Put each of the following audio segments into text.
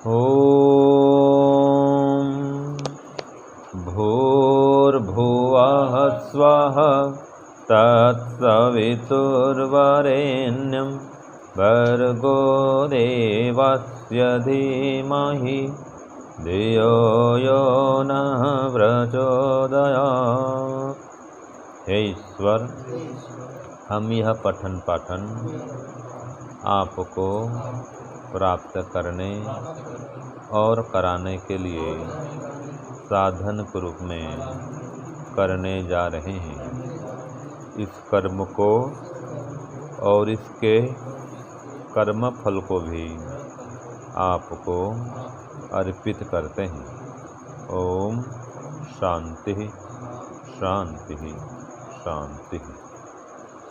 ॐ भूर्भुवः स्वः तत्सवितुर्वरेण्यं भर्गो देवस्य धीमहि धियो यो नः प्रचोदयात्। हे ईश्वर, हम यह पठन पाठन आपको प्राप्त करने और कराने के लिए साधन के रूप में करने जा रहे हैं। इस कर्म को और इसके कर्म फल को भी आपको अर्पित करते हैं। ओम शांति शांति शांति।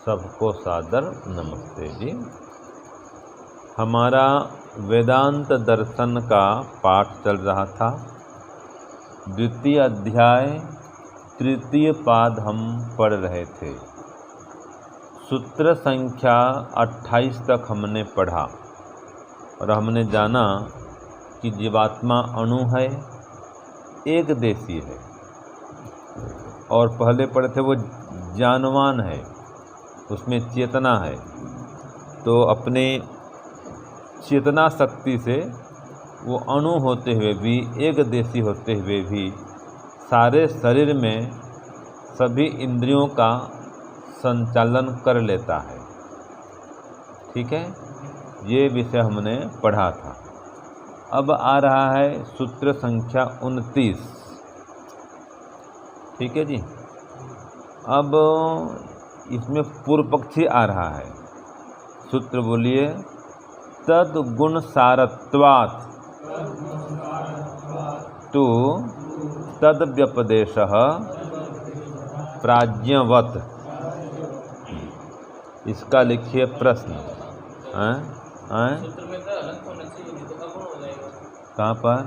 सबको सादर नमस्ते जी। हमारा वेदांत दर्शन का पाठ चल रहा था। द्वितीय अध्याय तृतीय पाद हम पढ़ रहे थे। सूत्र संख्या 28 तक हमने पढ़ा और हमने जाना कि जीवात्मा अणु है, एक देशी है, और पहले पढ़े थे वो ज्ञानवान है, उसमें चेतना है। तो अपने चेतना शक्ति से वो अणु होते हुए भी, एक देशी होते हुए भी सारे शरीर में सभी इंद्रियों का संचालन कर लेता है। ठीक है, ये विषय हमने पढ़ा था। अब आ रहा है सूत्र संख्या 29। ठीक है जी। अब इसमें पूर्व पक्षी आ रहा है। सूत्र बोलिए, तद गुण सारत्वात् तु तद व्यपदेशः प्राज्ञवत्। इसका लिखिए प्रश्न। कहाँ पर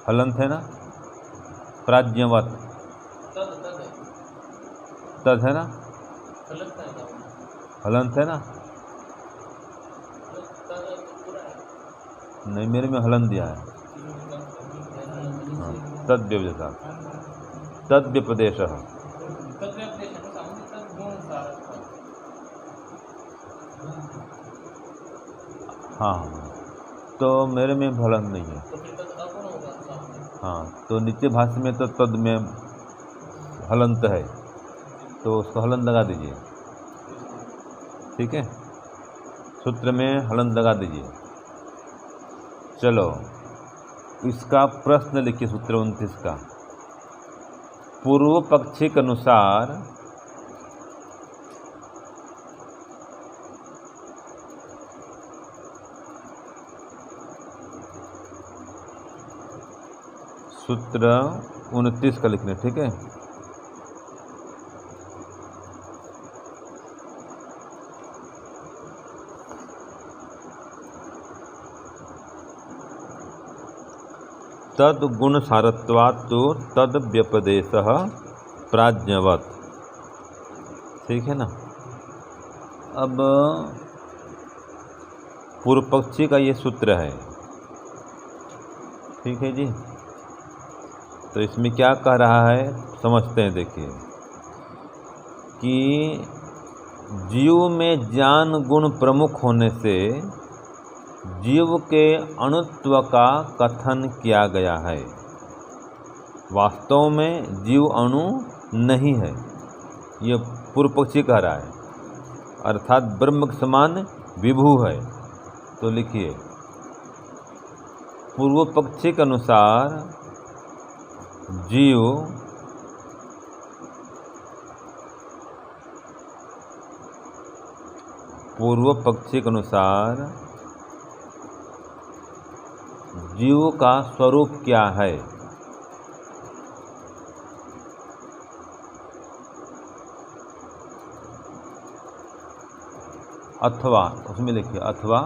हलंत है ना? प्राज्ञवत् तद है ना? हलंत है ना? नहीं, मेरे में हलन दिया है। हाँ, तद व्यपदेशः तद व्यपदेशः। हाँ, तो मेरे में हलन नहीं है। हाँ, तो नीचे भाष्य में तो तद में हलंत है, तो उसको हलन लगा दीजिए। ठीक है, सूत्र में हलन लगा दीजिए। चलो, इसका प्रश्न लिखिए। सूत्र 29 का पूर्व पक्षी के अनुसार सूत्र 29 का लिखने। ठीक है, तद गुण सारत्वात् तो तद व्यपदेशः प्राज्ञवत्। ठीक है ना? अब पूर्व पक्षी का ये सूत्र है। ठीक है जी। तो इसमें क्या कह रहा है समझते हैं। देखिए कि जीव में ज्ञान गुण प्रमुख होने से जीव के अणुत्व का कथन किया गया है। वास्तव में जीव अणु नहीं है, ये पूर्व पक्षी कह रहा है, अर्थात ब्रह्म के समान विभू है। तो लिखिए, पूर्व पक्षी के अनुसार जीव पूर्व पक्षी के अनुसार जीव का स्वरूप क्या है? अथवा उसमें लिखिए, अथवा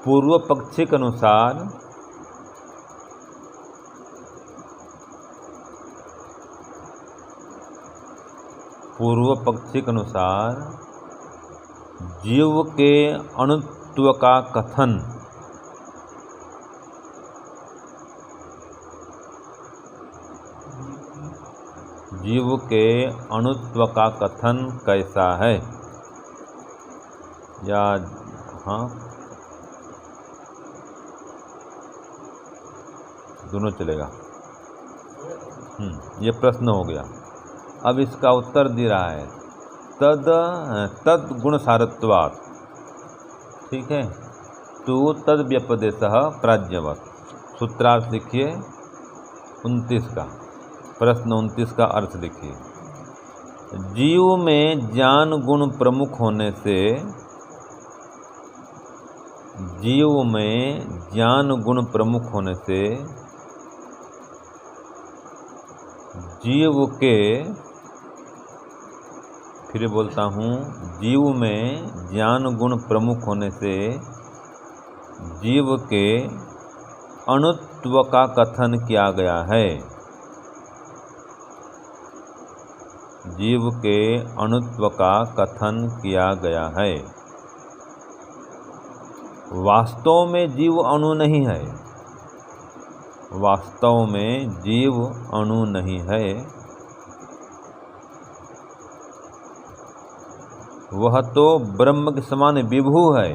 पूर्व पक्षी के अनुसार पूर्व पक्षी के अनुसार जीव के अणुत्व का कथन कैसा है, या हाँ दोनों चलेगा। ये प्रश्न हो गया। अब इसका उत्तर दे रहा है तद गुण सारत्वात्। ठीक है, तो तद व्यपदेशः प्राज्ञवत्। सूत्रार्थ लिखिए 29 का, प्रश्न 29 का अर्थ लिखिए। जीव में ज्ञान गुण प्रमुख होने से, जीव में ज्ञान गुण प्रमुख होने से जीव के, फिर बोलता हूँ, जीव में ज्ञान गुण प्रमुख होने से जीव के अणुत्व का कथन किया गया है। जीव के अणुत्व का कथन किया गया है। वास्तव में जीव अणु नहीं है, वास्तव में जीव अणु नहीं है। वह तो ब्रह्म के समान विभु है,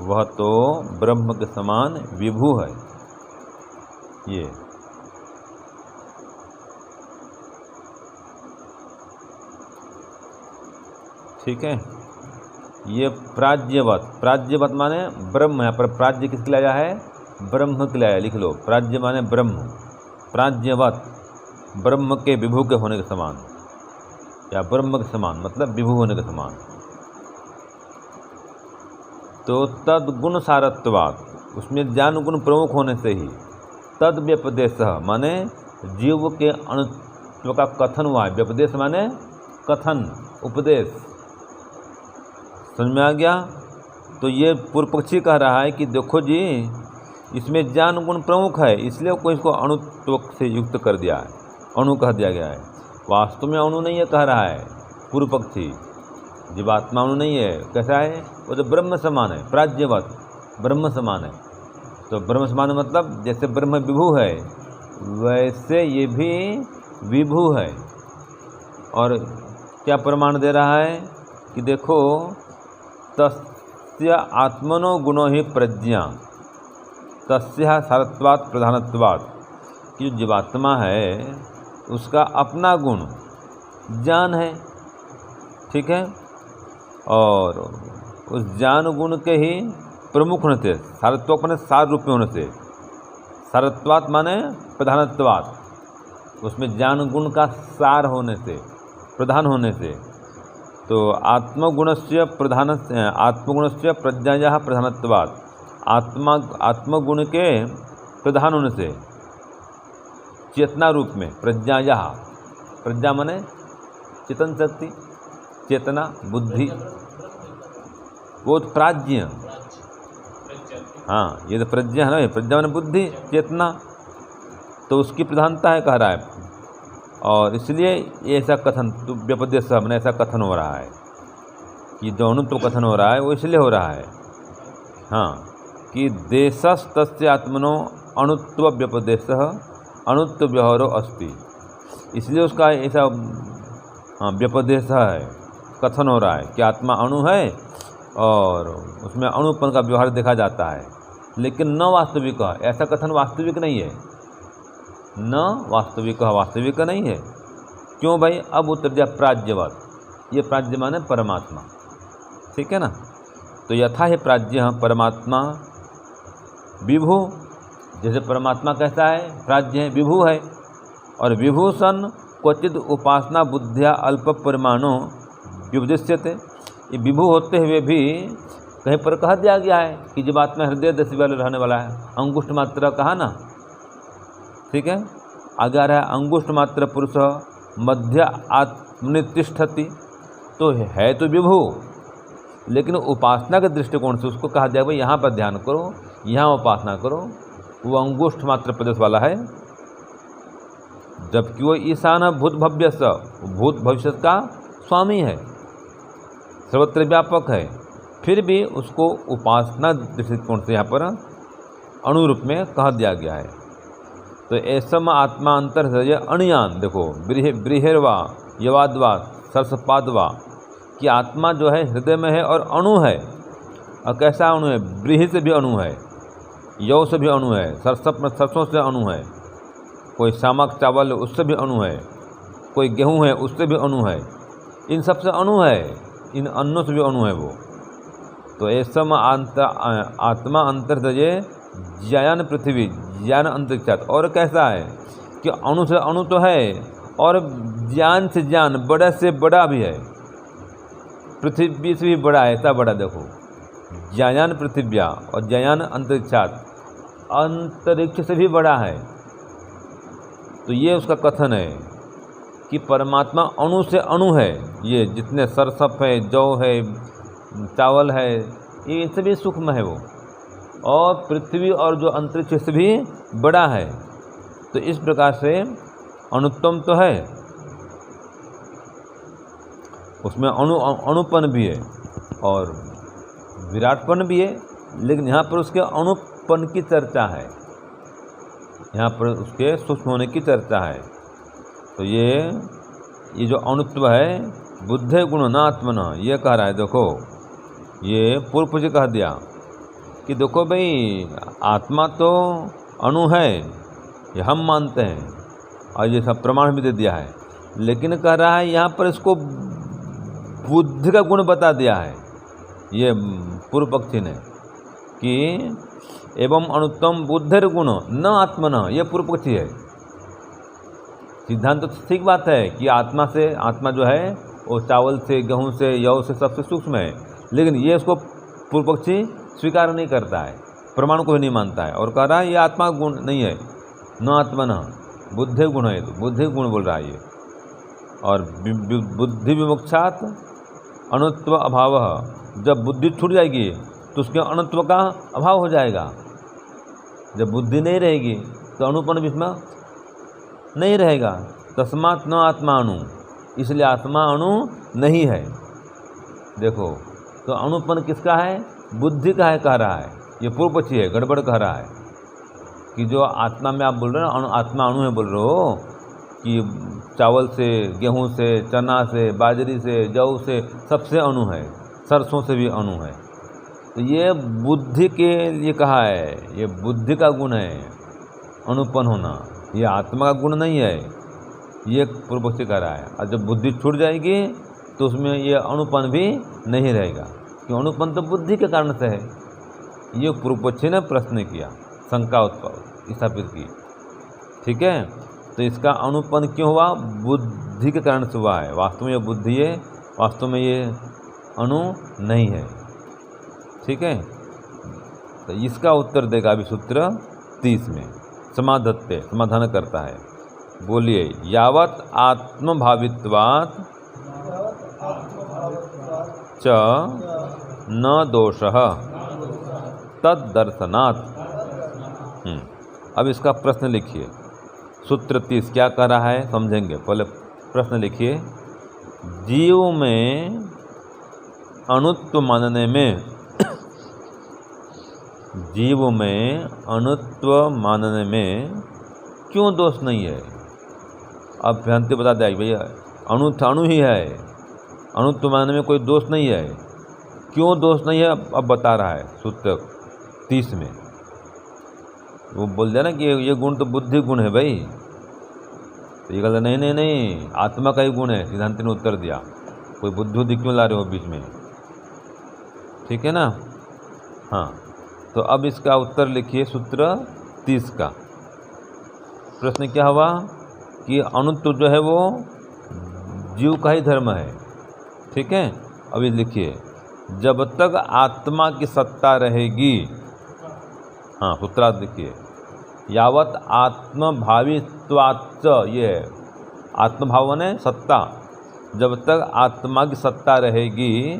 वह तो ब्रह्म के समान विभु है। ये ठीक है। ये प्राज्ञवत, प्राज्ञवत माने ब्रह्म है, पर प्राज्ञ किसके लाया है? ब्रह्म के लाया। लिख लो, प्राज्ञ माने ब्रह्म, प्राज्ञवत ब्रह्म के विभु के होने के समान, या ब्रह्म के समान मतलब विभु होने के समान। तो तद गुण सारत्वात्, उसमें ज्ञान गुण प्रमुख होने से ही तद व्यपदेश माने जीव के अणुत्व का कथन हुआ है। व्यपदेश माने कथन, उपदेश। समझ में आ गया? तो ये पूर्व पक्षी कह रहा है कि देखो जी, इसमें ज्ञान गुण प्रमुख है, इसलिए कोई इसको अणुत्व से युक्त कर दिया है, अणु कह दिया गया है। वास्तव में अणु नहीं है कह रहा है पूर्व पक्षी, जीवात्मा अणु नहीं है। कैसा है? वो तो ब्रह्म समान है, प्राज्ञवत ब्रह्म समान है। तो ब्रह्म समान मतलब जैसे ब्रह्म विभु है वैसे ये भी विभु है। और क्या प्रमाण दे रहा है कि देखो, तस्य आत्मनो गुणो ही प्रज्ञा तस्य सारत्वात् प्रधानत्वात्, कि जो जीवात्मा है उसका अपना गुण ज्ञान है। ठीक है, और उस ज्ञान गुण के ही प्रमुख होने से, सारत्वात् माने सार रूप में होने से, सारत्वात् माने प्रधानत्वात्, उसमें ज्ञान गुण का सार होने से, प्रधान होने से। तो आत्मगुणस्य प्रधान, आत्मगुणस्य प्रज्ञायाः प्रधानत्वात्, आत्मगुण के प्रधान होने से चेतना रूप में, प्रज्ञायाः, प्रज्ञा माने चेतन शक्ति, चेतना, बुद्धि, वो प्राज्ञ। हाँ, ये तो प्रज्ञा है ना, प्रज्ञा माने बुद्धि, चेतना, तो उसकी प्रधानता है कह रहा है। और इसलिए ऐसा कथन, तो व्यपदेश मैंने ऐसा कथन हो रहा है कि जो अणुत्व कथन हो रहा है वो इसलिए हो रहा है, हाँ, कि देशस्तस्य आत्मनो अणुत्व व्यपदेशः अणुत्व व्यवहारो अस्ति, इसलिए उसका ऐसा व्यपदेश है, कथन हो रहा है कि आत्मा अणु है और उसमें अणुपन का व्यवहार देखा जाता है, लेकिन न वास्तविक। ऐसा कथन वास्तविक नहीं है, न वास्तविक, वास्तविक नहीं है। क्यों भाई? अब उत्तर दिया प्राज्ञवत, ये प्राज्ञ माने परमात्मा। ठीक है ना? तो यथा है प्राज्ञ परमात्मा विभु, जैसे परमात्मा कैसा है? प्राज्ञ है, विभु है। और विभूषण क्वचित उपासना बुद्धिया अल्प परिमाणों विपदिश्यते, ये विभु होते हुए भी कहीं पर कह दिया गया है कि जीवात्मा हृदय दशा वाले रहने वाला है, अंगुष्ठ मात्र कहा ना। ठीक है, आगे आ रहा है अंगुष्ठ मात्र पुरुष मध्य आत्मनितिष्ठति, तो है तो विभु, लेकिन उपासना के दृष्टिकोण से उसको कहा जाए भाई यहाँ पर ध्यान करो, यहाँ उपासना करो, वो अंगुष्ठ मात्र प्रदेश वाला है। जबकि वो ईशान भूत भव्य स, भूत भविष्य का स्वामी है, सर्वत्र व्यापक है, फिर भी उसको उपासना दृष्टिकोण से यहाँ पर अणुरूप में कह दिया गया है। तो ऐसम आत्मा अंतर से अणुयान, देखो बृहर्वा यवाद्वा सरसपादवा कि आत्मा जो है हृदय में है और अणु है। और कैसा अणु है? बृह से भी अणु है, यव से भी अणु है, सरसों से अणु है, कोई सामक चावल उससे भी अणु है, कोई गेहूँ है उससे भी अणु है, इन सब से अणु है, इन अन्नों से भी अणु है वो। तो ऐसा आत्मा अंतर्दये ज्ञान पृथ्वी ज्ञान अंतरिक्षात। और कैसा है कि अणु से अणु तो है और ज्ञान से ज्ञान बड़ा से बड़ा भी है, पृथ्वी से भी बड़ा है, ऐसा बड़ा। देखो ज्ञान पृथिव्या और ज्ञान अंतरिक्षात, अंतरिक्ष से भी बड़ा है। तो ये उसका कथन है कि परमात्मा अणु से अणु है। ये जितने सरसप है, जौ है, चावल है, ये इनसे भी सूक्ष्म है वो, और पृथ्वी और जो अंतरिक्ष से भी बड़ा है। तो इस प्रकार से अणुत्वम तो है, उसमें अणुपन भी है और विराटपन भी है, लेकिन यहाँ पर उसके अणुपन की चर्चा है, यहाँ पर उसके सूक्ष्म होने की चर्चा है। तो ये जो अणुत्व है, बुद्धे गुण न आत्मन, ये कह रहा है। देखो ये पूर्व जी कह दिया कि देखो भाई आत्मा तो अणु है, ये हम मानते हैं और ये सब प्रमाण भी दे दिया है, लेकिन कह रहा है यहाँ पर इसको बुद्धि का गुण बता दिया है ये पूर्व पक्षी ने कि एवं अणुत्तम बुद्धेर गुण न आत्मन, ये पूर्व पक्षी है। सिद्धांत तो ठीक बात है कि आत्मा जो है वो चावल से, गेहूं से, यव से सबसे सूक्ष्म है, लेकिन ये उसको पूर्व पक्षी स्वीकार नहीं करता है, प्रमाण को भी नहीं मानता है और कह रहा है ये आत्मा गुण नहीं है, न आत्मा न बुद्धि गुण है। तो बुद्धि गुण बोल रहा है ये। और बुद्धि विमुक्षात अणुत्व अभाव, जब बुद्धि छूट जाएगी तो उसके अणुत्व का अभाव हो जाएगा। जब बुद्धि नहीं रहेगी तो अणुपन भी इसमें नहीं रहेगा। तस्मात् न आत्मा अणु, इसलिए आत्मा अणु नहीं है। देखो तो अणुपन किसका है? बुद्धि का है, कह रहा है ये पूर्व पक्षी है, गड़बड़ कह रहा है कि जो आत्मा में आप बोल रहे हो ना आत्मा अणु है, बोल रहे हो कि चावल से, गेहूं से, चना से, बाजरी से, जौ से सबसे अणु है, सरसों से भी अणु है। तो ये बुद्धि के लिए कहा है, ये बुद्धि का गुण है अणुपन होना, ये आत्मा का गुण नहीं है, ये पूर्व पक्षी कह रहा है। और जब बुद्धि छूट जाएगी तो उसमें ये अणुपन भी नहीं रहेगा, क्यों? अणुपन तो बुद्धि के कारण से है। ये पूर्व पक्षी ने प्रश्न किया, शंका स्थापित की, ठीक है। तो इसका अणुपन क्यों हुआ? बुद्धि के कारण से हुआ है। वास्तव में ये बुद्धि है, वास्तव में ये अणु नहीं है, ठीक है। तो इसका उत्तर देगा अभी सूत्र 30 में। समाधत्ते, समाधान करता है। बोलिए, यावत आत्मभावित्वात् च न दोषः तद्दर्शनात्। अब इसका प्रश्न लिखिए। सूत्र 30 क्या कह रहा है समझेंगे, पहले प्रश्न लिखिए। जीव में अणुत्व मानने में जीव में अणुत्व मानने में क्यों दोष नहीं है? अब भ्रांति बता देगा भैया अणु ही है, अणुत्व मानने में कोई दोष नहीं है। क्यों दोष नहीं है अब बता रहा है सूत्र 30 में। वो बोल दिया ना कि ये गुण तो बुद्धि गुण है भाई, तो ये कहता नहीं, आत्मा का ही गुण है। सिद्धांति ने उत्तर दिया, कोई बुद्धि क्यों ला रहे हो बीच में, ठीक है ना। हाँ, तो अब इसका उत्तर लिखिए सूत्र 30 का। प्रश्न क्या हुआ कि अणुत्व जो है वो जीव का ही धर्म है, ठीक है। अभी लिखिए, जब तक आत्मा की सत्ता रहेगी, हाँ सूत्रार्थ लिखिए, यावत आत्मभावित्वाच्च, ये आत्मभाव ने सत्ता, जब तक आत्मा की सत्ता रहेगी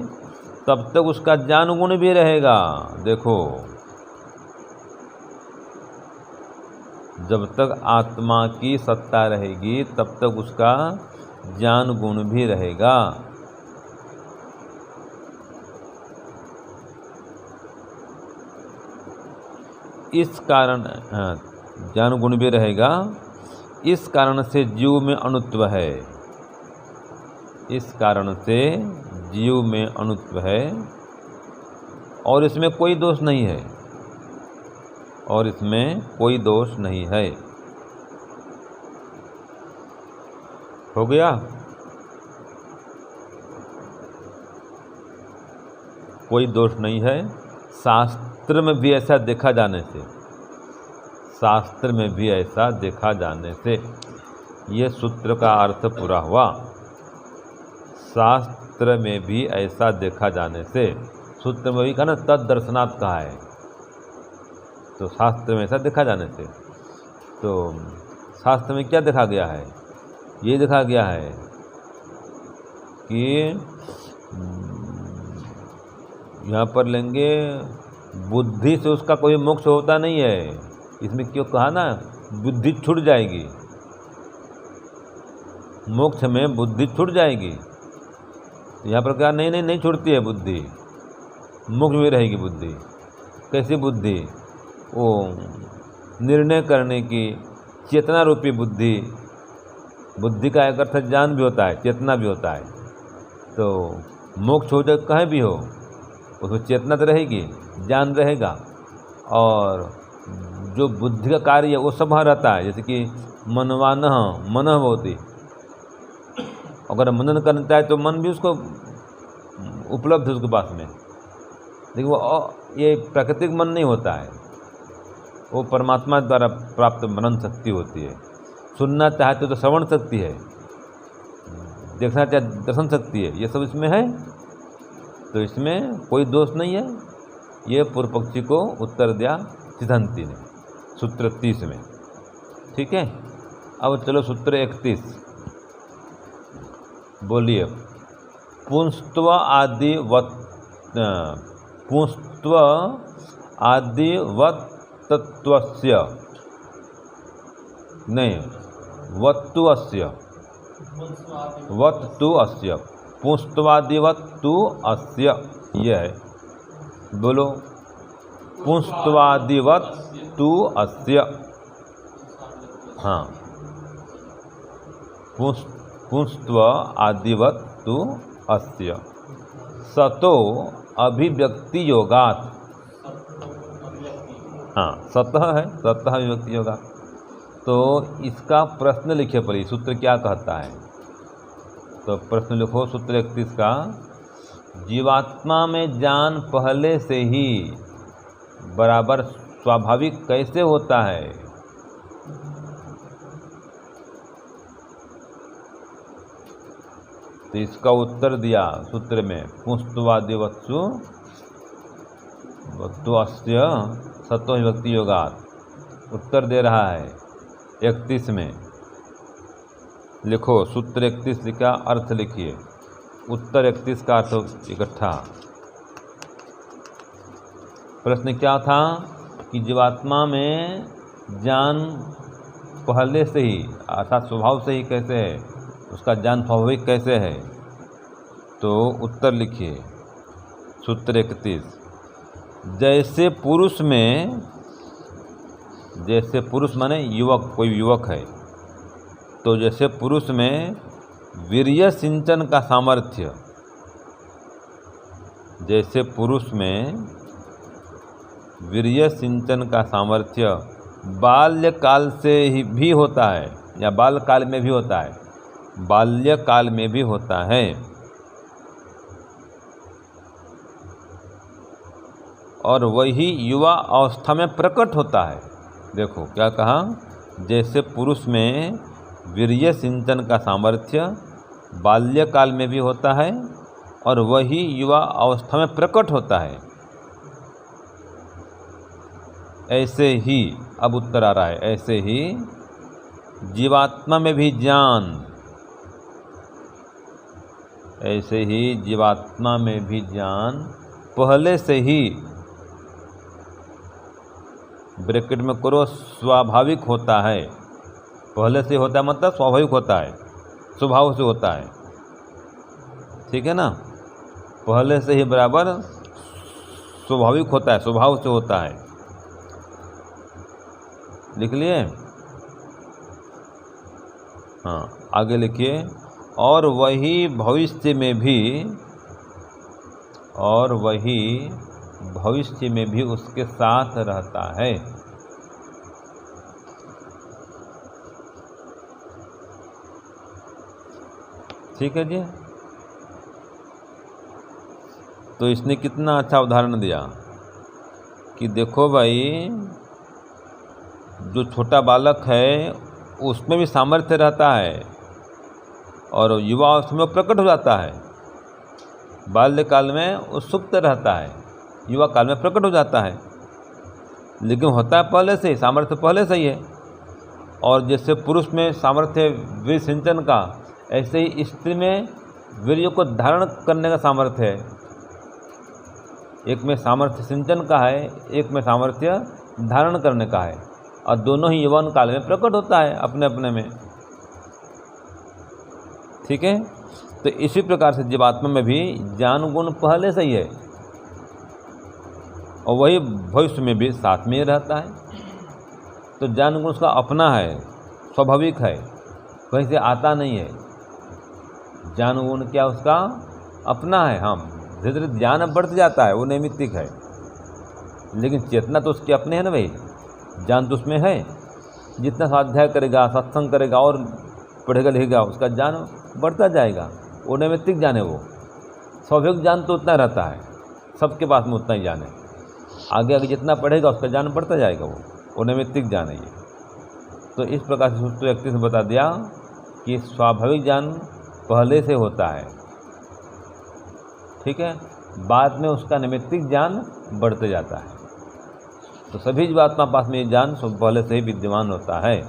तब तक उसका ज्ञान गुण भी रहेगा। देखो जब तक आत्मा की सत्ता रहेगी तब तक उसका ज्ञान गुण भी रहेगा। इस कारण ज्ञान गुण भी रहेगा। इस कारण से जीव में अणुत्व है। इस कारण से जीव में अणुत्व है और इसमें कोई दोष नहीं है। और इसमें कोई दोष नहीं है। हो गया? कोई दोष नहीं है। शास्त्र में भी ऐसा देखा जाने से, शास्त्र में भी ऐसा देखा जाने से ये सूत्र का अर्थ पूरा हुआ। शास्त्र में भी ऐसा देखा जाने से, सूत्र में भी कहा ना तद दर्शनात् कहा है, तो शास्त्र में ऐसा देखा जाने से, तो शास्त्र में क्या देखा गया है? ये देखा गया है कि यहाँ पर लेंगे बुद्धि से उसका कोई मोक्ष होता नहीं है। इसमें क्यों कहा ना बुद्धि छूट जाएगी, मोक्ष में बुद्धि छूट जाएगी। यहाँ पर कहा नहीं छूटती है बुद्धि, मोक्ष में रहेगी बुद्धि। कैसी बुद्धि? वो निर्णय करने की चेतना रूपी बुद्धि। बुद्धि का एक अर्थ ज्ञान भी होता है, चेतना भी होता है। तो मोक्ष हो जाए कहीं भी हो, उसमें चेतना तो रहेगी, ज्ञान रहेगा, और जो बुद्धि का कार्य है वो सब वहाँ रहता है। जैसे कि मन होती, अगर मनन करता है तो मन भी उसको उपलब्ध है उसके पास में, लेकिन वो ये प्राकृतिक मन नहीं होता है, वो परमात्मा द्वारा प्राप्त मनन शक्ति होती है। सुनना चाहते तो श्रवण शक्ति है, देखना चाहे दर्शन शक्ति है, ये सब इसमें है। तो इसमें कोई दोष नहीं है। ये पूर्व पक्षी को उत्तर दिया सिद्धांति ने सूत्र 30 में। ठीक है, अब चलो सूत्र 31 बोलिए। पुंस्त्व आदिवत्तत्वस्य नहीं वत्तु अस्य पुंस्त्वादिवत्तु अस्य, यह है। बोलो पुंस्त्वादिवत्तु अस्य। हाँ, पुंस्त्व आदिवत्तु अस्य सतो अभिव्यक्ति योगात्। हाँ, सतः है, सतः अभिव्यक्ति योगात्। तो इसका प्रश्न लिखिए पहले, सूत्र क्या कहता है। तो प्रश्न लिखो सूत्र 31 का। जीवात्मा में ज्ञान पहले से ही बराबर स्वाभाविक कैसे होता है? तो इसका उत्तर दिया सूत्र में, पुंस्त्वादिवत्सु वत्तु अस्य सतो विभक्ति योगात्। उत्तर दे रहा है 31 में। लिखो सूत्र 31 लिखा, अर्थ लिखिए। उत्तर 31 का अर्थ इकट्ठा। प्रश्न क्या था कि जीवात्मा में ज्ञान पहले से ही अर्थात स्वभाव से ही कैसे है, उसका ज्ञान स्वाभाविक कैसे है? तो उत्तर लिखिए सूत्र 31। जैसे पुरुष माने युवक, कोई युवक है, तो जैसे पुरुष में वीर्य सिंचन का सामर्थ्य, जैसे पुरुष में वीर्य सिंचन का सामर्थ्य बाल्यकाल से ही भी होता है, या बालकाल में भी होता है, बाल्यकाल में भी होता है, और वही युवा अवस्था में प्रकट होता है। देखो क्या कहा, जैसे पुरुष में वीर्य सिंचन का सामर्थ्य बाल्यकाल में भी होता है और वही युवा अवस्था में प्रकट होता है, ऐसे ही, अब उत्तर आ रहा है, ऐसे ही जीवात्मा में भी ज्ञान, ऐसे ही जीवात्मा में भी ज्ञान पहले से ही ब्रैकेट में करो, स्वाभाविक होता है। पहले से होता है मतलब स्वाभाविक होता है, स्वभाव से होता है, ठीक है ना। पहले से ही बराबर स्वाभाविक होता है, स्वभाव से होता है। लिख लिए? हाँ, आगे लिखिए। और वही भविष्य में भी उसके साथ रहता है। ठीक है जी। तो इसने कितना अच्छा उदाहरण दिया कि देखो भाई, जो छोटा बालक है उसमें भी सामर्थ्य रहता है और युवा उसमें प्रकट हो जाता है। बाल्यकाल में वो सुप्त रहता है, युवा काल में प्रकट हो जाता है, लेकिन होता है पहले से, सामर्थ्य पहले से ही है। और जैसे पुरुष में सामर्थ्य वीर सिंचन का, ऐसे ही स्त्री में वीर्य को धारण करने का सामर्थ्य है। एक में सामर्थ्य सिंचन का है, एक में सामर्थ्य धारण करने का है, और दोनों ही यौवन काल में प्रकट होता है अपने अपने में। ठीक है। तो इसी प्रकार से जीवात्मा में भी ज्ञान गुण पहले से ही है और वही भविष्य में भी साथ में ही रहता है। तो ज्ञान गुण उसका अपना है, स्वाभाविक है, कहीं से आता नहीं है। ज्ञान गुण क्या उसका अपना है। हाँ, धीरे धीरे ज्ञान बढ़ते जाता है, वो नैमित्तिक है, लेकिन चेतना तो उसके अपने है ना भाई। ज्ञान तो उसमें है, जितना स्वाध्याय करेगा, सत्संग करेगा और पढ़ेगा लिखेगा, उसका ज्ञान बढ़ता जाएगा। वो नैमित्तिक ज्ञान है। वो स्वाभाविक ज्ञान तो उतना रहता है, सबके पास में उतना ही ज्ञान है। आगे आगे जितना पढ़ेगा उसका ज्ञान बढ़ता जाएगा। वो नैमित्तिक ज्ञान है ये। तो इस प्रकार से सूत्र 31 में बता दिया कि स्वाभाविक ज्ञान पहले से होता है, ठीक है, बाद में उसका नैमित्तिक ज्ञान बढ़ते जाता है। तो सभी जीवात्मा पास में ज्ञान पहले से ही विद्यमान होता है।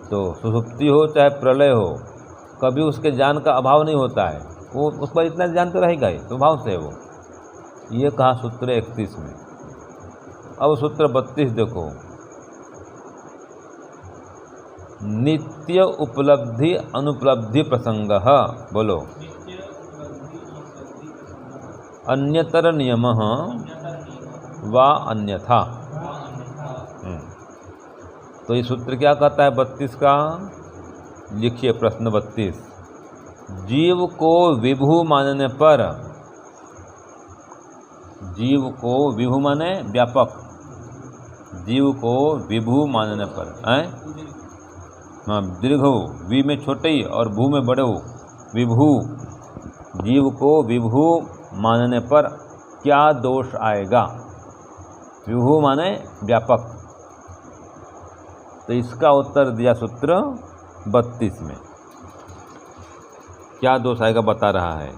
तो सुषुप्ति हो चाहे प्रलय हो, कभी उसके ज्ञान का अभाव नहीं होता है। वो उस पर इतना ज्ञान तो रहेगा ही, स्वभाव से है वो। ये कहा सूत्र 31 में। अब सूत्र 32 देखो, नित्य उपलब्धि अनुपलब्धि प्रसंग। बोलो। अन्यतर नियम वा अन्यथा। तो ये सूत्र क्या कहता है 32 का? लिखिए प्रश्न 32। जीव को विभु मानने पर, जीव को विभु माने व्यापक, जीव को विभु मानने पर, हाँ, दीर्घ हो, वी में छोटे ही और भू में बड़े हो, विभु। जीव को विभु मानने पर क्या दोष आएगा? विभु माने व्यापक। तो इसका उत्तर दिया सूत्र 32 में। क्या दोष आएगा बता रहा है,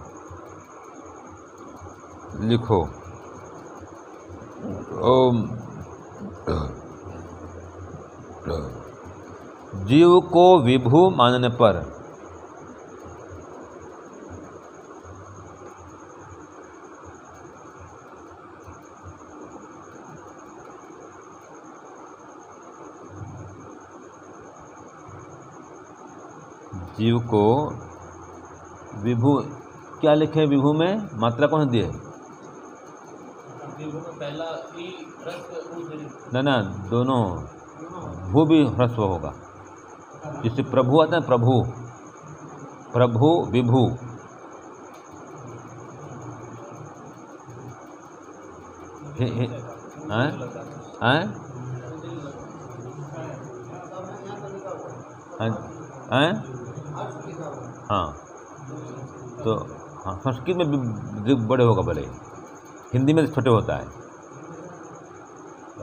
लिखो। जीव को विभु मानने पर जीव को विभु, क्या लिखे विभु में? मात्रा कौन दिए? ना, दोनों। भू भी ह्रस्व होगा। जिससे प्रभु आता है, प्रभु, प्रभु विभु। हाँ, तो हाँ, संस्कृत में भी बड़े होगा, भले हिंदी में छोटे होता है।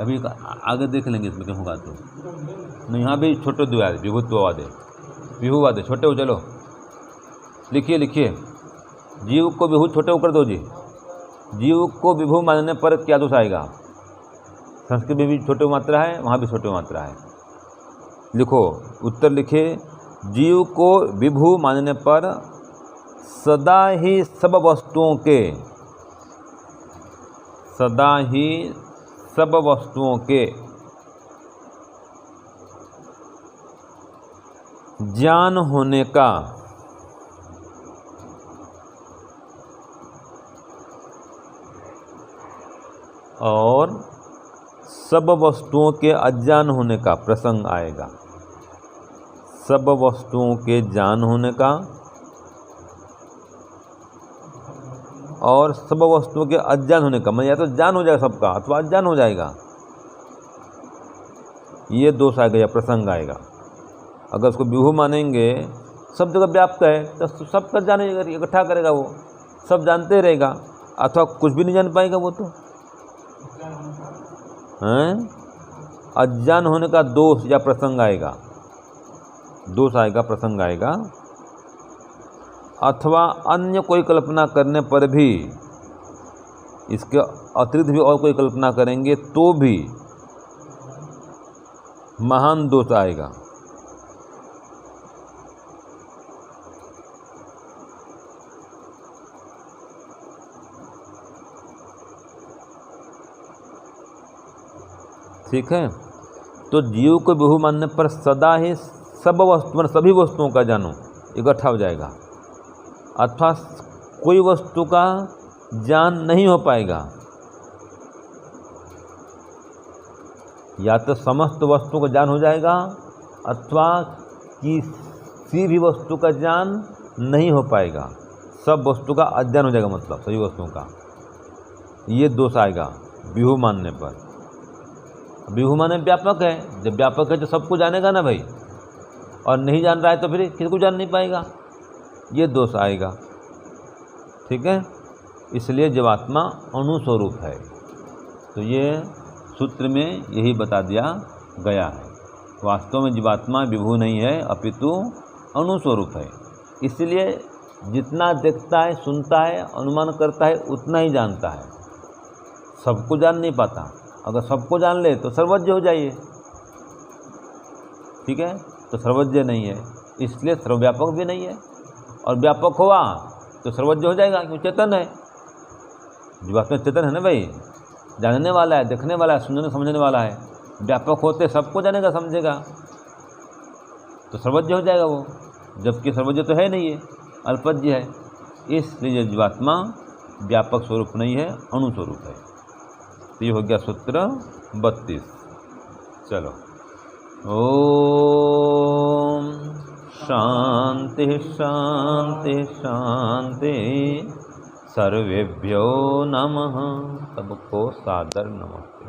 अभी आगे देख लेंगे इसमें क्या होगा। तो नहीं, यहाँ भी छोटे दो याद, विभुत्ववाद है, विभुवाद है, छोटे हो। चलो लिखिए, लिखिए। जीव को विभु छोटे होकर दो जी। जीव को विभु मानने पर क्या दोष आएगा? संस्कृत में भी छोटे मात्रा है, वहाँ भी छोटे मात्रा है। लिखो, उत्तर लिखिए। जीव को विभु मानने पर सदा ही सब वस्तुओं के, सदा ही सब वस्तुओं के ज्ञान होने का और सब वस्तुओं के अज्ञान होने का प्रसंग आएगा। सब वस्तुओं के ज्ञान होने का और सब वस्तुओं के अज्ञान होने का, मतलब या तो ज्ञान हो जाएगा सबका अथवा अज्ञान हो जाएगा, ये दोष आएगा या प्रसंग आएगा। अगर उसको विभू मानेंगे, सब जगह व्याप्त है तो सबका ज्ञान इकट्ठा करेगा, वो सब जानते रहेगा, अथवा कुछ भी नहीं जान पाएगा वो तो हैं। अज्ञान होने का दोष या प्रसंग आएगा, दोष आएगा, प्रसंग आएगा। अथवा अन्य कोई कल्पना करने पर भी, इसके अतिरिक्त भी और कोई कल्पना करेंगे तो भी महान दोष आएगा। ठीक है, तो जीव को विभू मानने पर सदा ही सब वस्तु, सभी वस्तुओं का जानो इकट्ठा हो जाएगा, अथवा कोई वस्तु का ज्ञान नहीं हो पाएगा। या तो समस्त वस्तु का ज्ञान हो जाएगा, अथवा किसी भी वस्तु का ज्ञान नहीं हो पाएगा, सब वस्तु का अज्ञान हो जाएगा, मतलब सभी वस्तुओं का। ये दोष आएगा विभू मानने पर। विभू माने व्यापक है, जब व्यापक है तो सबको जानेगा ना भाई, और नहीं जान रहा है तो फिर किसी को जान नहीं पाएगा, ये दोष आएगा। ठीक है, इसलिए जीवात्मा अणुस्वरूप है। तो ये सूत्र में यही बता दिया गया है। वास्तव में जीवात्मा विभू नहीं है, अपितु अणुस्वरूप है। इसलिए जितना देखता है, सुनता है, अनुमान करता है, उतना ही जानता है, सबको जान नहीं पाता। अगर सबको जान ले तो सर्वज्ञ हो जाइए, ठीक है, तो सर्वज्ञ नहीं है, इसलिए सर्वव्यापक भी नहीं है। और व्यापक हुआ तो सर्वज्ञ हो जाएगा, क्यों चेतन है। जीवात्मा चेतन है ना भाई, जानने वाला है, देखने वाला है, सुनने समझने वाला है। व्यापक होते सबको जानेगा, समझेगा, तो सर्वज्ञ हो जाएगा वो, जबकि सर्वज्ञ तो है नहीं है, अल्पज्ञ है। इसलिए जीवात्मा व्यापक स्वरूप नहीं है, अणुस्वरूप है। तो ये हो गया सूत्र 32। चलो, ओम शांति शांति शांति। सर्वेभ्यो नमः। सबको सादर नमस्ते।